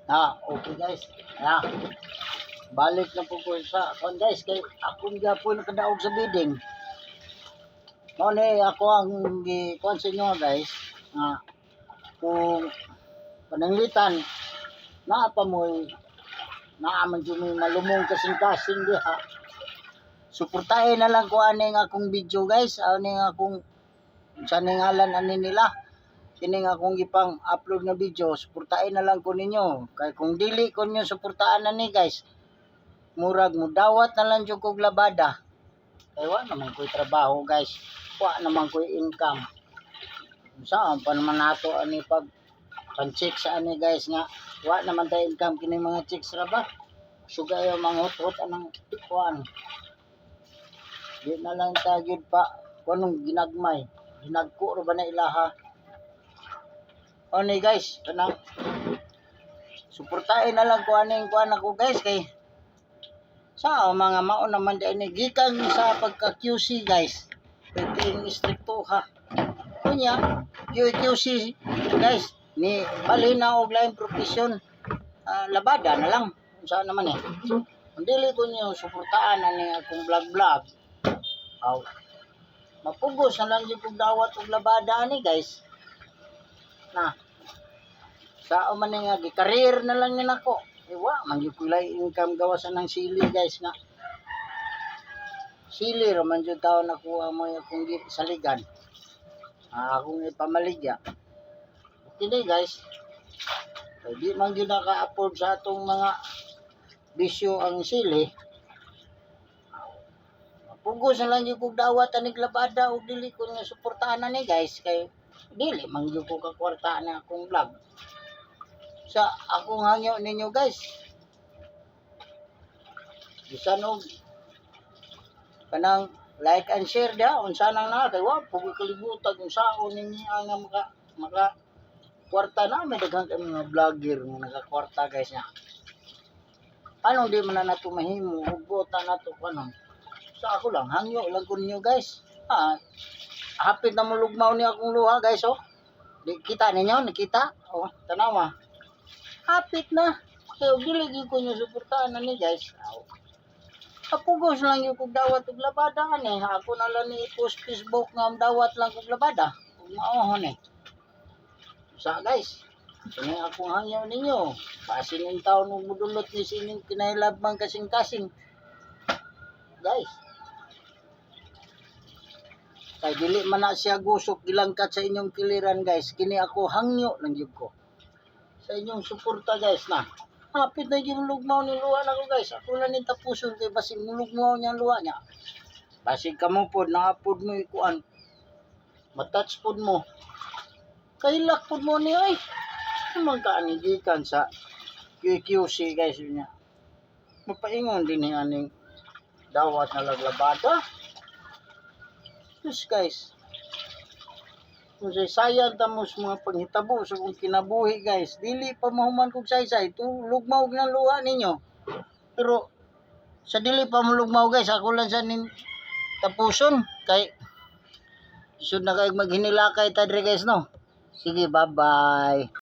Okay guys. Balik na po ko sa kon guys kay akong gyapon nakadaog sa bidding. Mao ni ako ang gikuan sa inyo guys. Kung pananglitan naa pa mo naaman jud may malumong kasing-kasing diha. Suportahin na lang ko aning akong video guys, aning akong sa ngalan ani nila. Kining akong gipang upload na video, suportahin na lang ko ninyo. Kay kung dili ko nyo suportahan na ni guys, murag mo dawat na lang jud kog labada. Kay wa naman ko'y trabaho guys. Wa naman ko'y income. Saan pa naman nato ani pag pan-check sa ani guys nga wa naman tayo income kini mga chicks ra ba? Sugay ang mga hot anang kuan. Di na lang tagid pa kunong ginagmay. Ginagko ra ba na ilaha? Oni guys, kanang suportahin na lang ko aning kuan ako guys kay sa mga mao naman di ini gikan sa pagka QC guys. Pwedeng istrikto ha. Kunya, QC guys, ni bali na og lain profesyon. Labada na lang. Saan naman eh. Kung dili ko niyo suportahan ani akong vlog. Aw. Mapugos na lang yung dawat og labada ani guys. Sao man nga gi-career na lang ni nako. Wa man gyud kulay income gawasan ng sili guys nga. Sili ra man jud taon nakuha mo akong saligan. Akong ipamaligya. Okay guys. Di man gyud naka-afford sa atong mga bisyo ang sili. Pugos na lang yung kong dawat anig labada o dili ko nga suportahan na ni guys kay dili man yung ko kakwarta na akong vlog sa akong hangyo ninyo guys. Bisan og kanang like and share da unsa nang na kay wa pug kalibutan kung saon ninyo nga maka kwarta na may daghang kay mga vlogger nga nagakwarta guys nya. Anong di man na nato mahimo ug bota nato kanon. Sa ako lang, hangyo lang ko ninyo guys. Hapit na mulugmaw niya akong luha guys oh. Kita ninyo, nakita? Oh, tanawa. Hapit na. Kaya dili ko nyo suportahan na ni guys. Kapugos lang yung kong dawat og labada ani. Ako na lang ni post Facebook nga dawat lang kong labada. Kung maohon eh. Sa guys. Kini akong hangyo ninyo. Pasin yung taon ng mudulot ni sining kinailabang kasing-kasing. Guys. Kay dili man na siya gusok gilangkat sa inyong kiliran guys. Kini ako hangyo lang gyud ko. Sa inyong suporta guys na. Hapit na yung lugmaw ni luha na ko guys. Ako lang ni tapuson kay basig lugmaw niya luha niya. Basig ka mo pod nakapod mo ikuan. Matouch pod mo. Kailak pod mo ni ay. Naman ka anigikan sa QQC guys niya. Mapaingon din ni aning dawat na laglabada. Yes guys. Kung sayang tamos mga panghitabo sa kung kinabuhi guys. Dili pa mahuman kong say-say. Lugmaw ng luha ninyo. Pero sa dili pa malugmaw guys. Ako lang sa tapuson. Kay sunod na kayo maghinilakay tadre guys no. Sige bye bye.